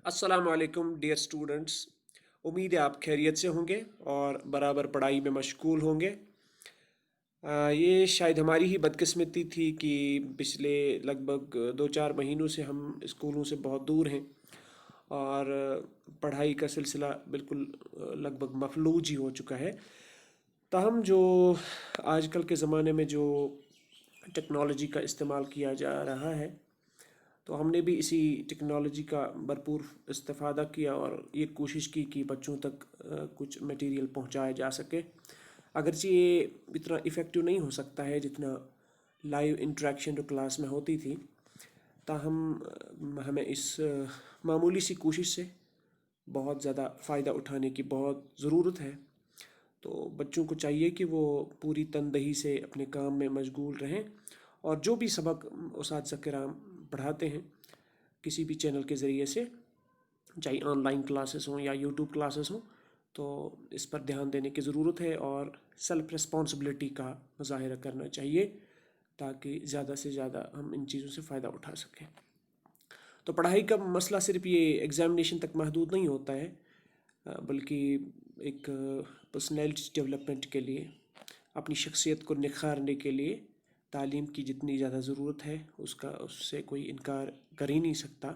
अस्सलाम वालेकुम dear students. उम्मीद है आप खैरियत से होंगे और बराबर पढ़ाई में मशगूल होंगे। ये शायद हमारी ही बदकिस्मती थी कि पिछले लगभग 2-4 महीनों से हम स्कूलों से बहुत दूर हैं और पढ़ाई का सिलसिला बिल्कुल लगभग मफलूज ही हो चुका है। ताहम जो आजकल के ज़माने में जो टेक्नोलॉजी का इस्तेमाल किया जा रहा है, तो हमने भी इसी टेक्नोलॉजी का भरपूर इस्तेफ़ादा किया और ये कोशिश की कि बच्चों तक कुछ मटेरियल पहुंचाया जा सके। अगरचे ये इतना इफ़ेक्टिव नहीं हो सकता है जितना लाइव इंटरेक्शन जो क्लास में होती थी, ताहम हमें इस मामूली सी कोशिश से बहुत ज़्यादा फ़ायदा उठाने की बहुत ज़रूरत है। तो बच्चों को चाहिए कि वो पूरी तनदही से अपने काम में मशगूल रहें और जो भी सबक उस्ताद किराम पढ़ाते हैं किसी भी चैनल के ज़रिए से, चाहे ऑनलाइन क्लासेस हों या यूट्यूब क्लासेस हों, तो इस पर ध्यान देने की ज़रूरत है और सेल्फ़ रिस्पॉन्सिबिलिटी का मुज़ाहिरा करना चाहिए ताकि ज़्यादा से ज़्यादा हम इन चीज़ों से फ़ायदा उठा सकें। तो पढ़ाई का मसला सिर्फ ये एग्ज़ामिनेशन तक महदूद नहीं होता है, बल्कि एक पर्सनैलिटी डेवलपमेंट के लिए, अपनी शख्सियत को निखारने के लिए तालीम की जितनी ज़्यादा ज़रूरत है उससे कोई इनकार कर ही नहीं सकता।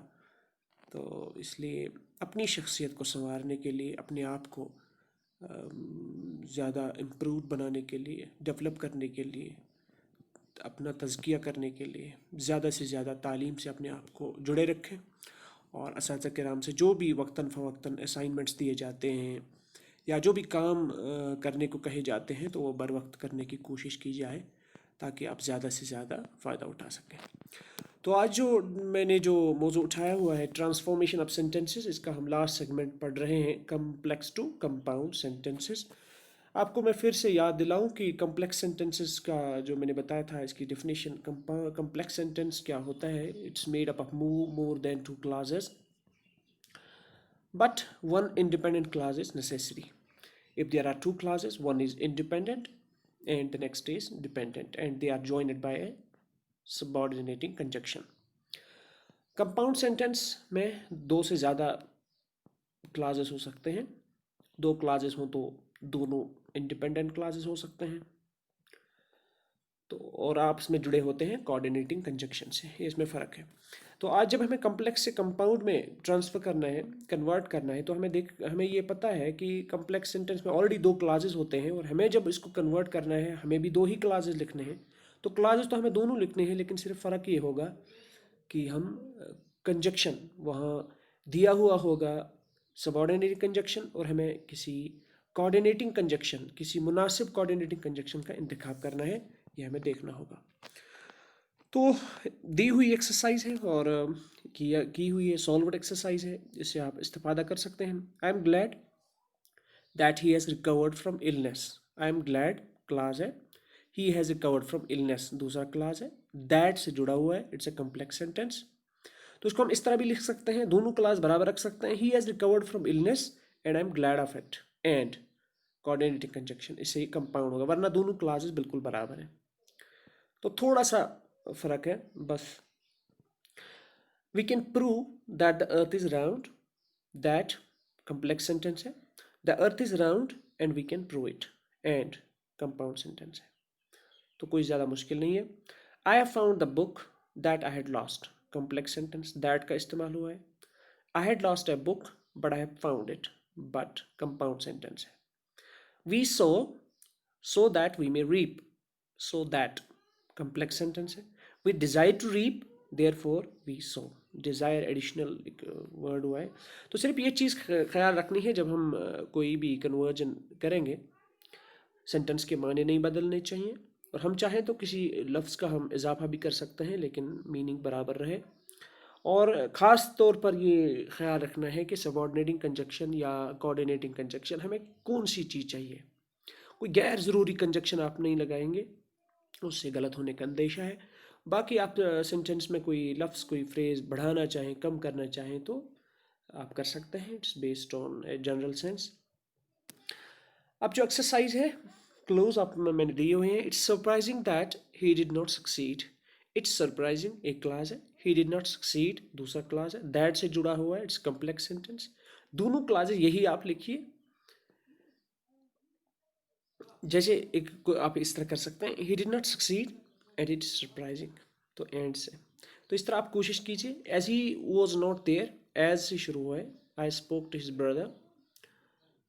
तो इसलिए अपनी शख्सियत को संवारने के लिए, अपने आप को ज़्यादा इम्प्रूव बनाने के लिए, डेवलप करने के लिए, अपना तज़किया करने के लिए ज़्यादा से ज़्यादा तालीम से अपने आप को जुड़े रखें और असातिज़ा किराम से जो भी वक्तन फ़वक्तन असाइनमेंट्स दिए जाते हैं या जो भी काम करने को कहे जाते हैं तो वो बर वक्त करने की कोशिश की जाए ताकि आप ज़्यादा से ज़्यादा फ़ायदा उठा सकें। तो आज जो मैंने जो मौजू उठाया हुआ है ट्रांसफॉर्मेशन ऑफ सेंटेंसेस, इसका हम लास्ट सेगमेंट पढ़ रहे हैं, कम्प्लेक्स टू कंपाउंड सेंटेंसेस। आपको मैं फिर से याद दिलाऊं कि कम्प्लेक्स सेंटेंसेस का जो मैंने बताया था इसकी डेफिनेशन, कम्प्लेक्स सेंटेंस क्या होता है, it's made up of more than two clauses but one independent clause is necessary. If there are two clauses, one is independent and the next is dependent and they are joined by a subordinating conjunction. Compound sentence में दो से ज़्यादा clauses हो सकते हैं। दो clauses हों तो दोनों इंडिपेंडेंट क्लाजेस हो सकते हैं, तो और आपस में जुड़े होते हैं कोऑर्डिनेटिंग कंजक्शन से, ये इसमें फ़र्क है। तो आज जब हमें कम्प्लेक्स से कंपाउंड में ट्रांसफ़र करना है, कन्वर्ट करना है, तो हमें ये पता है कि कम्प्लेक्स सेंटेंस में ऑलरेडी दो क्लाजेस होते हैं और हमें जब इसको कन्वर्ट करना है हमें भी दो ही क्लाजेस लिखने हैं। तो क्लाजेस तो हमें दोनों लिखने हैं, लेकिन सिर्फ फ़र्क ये होगा कि हम कंजक्शन वहाँ दिया हुआ होगा सबऑर्डिनेटिंग कंजक्शन और हमें किसी कोऑर्डिनेटिंग कंजक्शन, किसी मुनासिब कोऑर्डिनेटिंग कंजक्शन का इंतखाब करना है, ये हमें देखना होगा। तो दी हुई एक्सरसाइज है और की हुई ये सॉल्व्ड एक्सरसाइज है, इससे आप इस्तेफादा कर सकते हैं। I am glad that he has recovered from illness. I am glad class है, he has recovered from illness दूसरा क्लास है, दैट से जुड़ा हुआ है, इट्स अ कम्प्लेक्स सेंटेंस। तो इसको हम इस तरह भी लिख सकते हैं, दोनों क्लास बराबर रख सकते हैं, ही has recovered from illness and I am glad of it and coordinating conjunction, इससे ही कंपाउंड होगा, वरना दोनों क्लासेस बिल्कुल बराबर हैं। तो थोड़ा सा फ़र्क है बस। We can prove that the earth is round, that complex sentence है, the earth is round and we can prove it, and compound sentence है, तो कोई ज़्यादा मुश्किल नहीं है। I have found the book that I had lost, complex sentence, that का इस्तेमाल हुआ है। I had lost a book but I have found it, but compound sentence है। We sow so that we may reap, so that complex sentence है। We desire to reap therefore we sow, desire additional word हुआ है। तो सिर्फ ये चीज़ ख्याल रखनी है जब हम कोई भी कन्वर्जन करेंगे, सेंटेंस के माने नहीं बदलने चाहिए और हम चाहें तो किसी लफ्ज़ का हम इजाफा भी कर सकते हैं लेकिन मीनिंग बराबर रहे। और ख़ास तौर पर ये ख्याल रखना है कि सबऑर्डिनेटिंग कंजक्शन या कोऑर्डिनेटिंग कंजक्शन हमें कौन सी चीज़ चाहिए। कोई गैर ज़रूरी कंजक्शन आप नहीं लगाएंगे, उससे गलत होने का अंदेशा है। बाकी आप सेंटेंस में कोई लफ्ज़, कोई फ्रेज़ बढ़ाना चाहें, कम करना चाहें तो आप कर सकते हैं, it's based on a general sense. अब जो एक्सरसाइज है, क्लोज आप मैंने दिए हुए हैं। It's surprising that he did not succeed, it's surprising एक क्लास है, ही डिड नॉट सक्सीड दूसरा क्लास है, दैट से जुड़ा हुआ है, इट्स कम्प्लेक्स सेंटेंस। दोनों क्लासेस यही आप लिखिए। जैसे आप इस तरह कर सकते हैं, he did not succeed and it is surprising, तो एंड से। तो इस तरह आप कोशिश कीजिए। As he was not there, as से शुरू हुआ है, I spoke to his brother,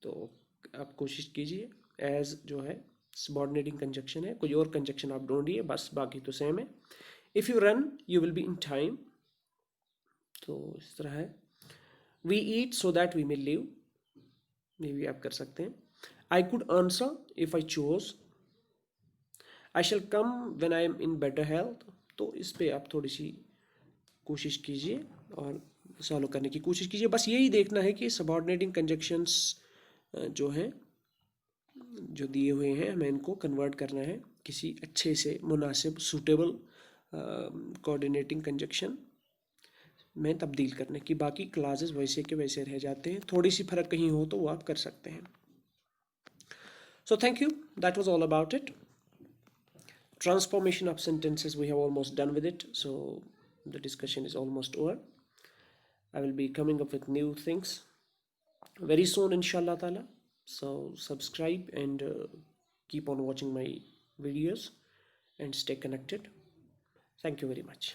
तो आप कोशिश कीजिए। एज जो है सबॉर्डिनेटिंग कंजक्शन है, कोई और कंजक्शन आप ढूंढिए, बस बाकी तो सेम है। If you run you will be in time, तो इस तरह है। We eat so that we may live, ये भी आप कर सकते हैं। I could answer if I chose, I shall come when I am in better health, तो इस पे आप थोड़ी सी कोशिश कीजिए और सॉल्व करने की कोशिश कीजिए। बस यही देखना है कि सबऑर्डिनेटिंग कंजक्शंस जो हैं, जो दिए हुए हैं, हमें इनको कन्वर्ट करना है किसी अच्छे से मुनासिब सूटेबल कोऑर्डिनेटिंग कंजक्शन में तब्दील करने की। बाकी क्लासेस वैसे के वैसे रह जाते हैं, थोड़ी सी फ़र्क कहीं हो तो वो आप कर सकते हैं। So thank you, that was all about it. Transformation of sentences, we have almost done with it, so the discussion is almost over. I will be coming up with new things very soon, inshallah ta'ala. So subscribe and keep on watching my videos and stay connected. Thank you very much.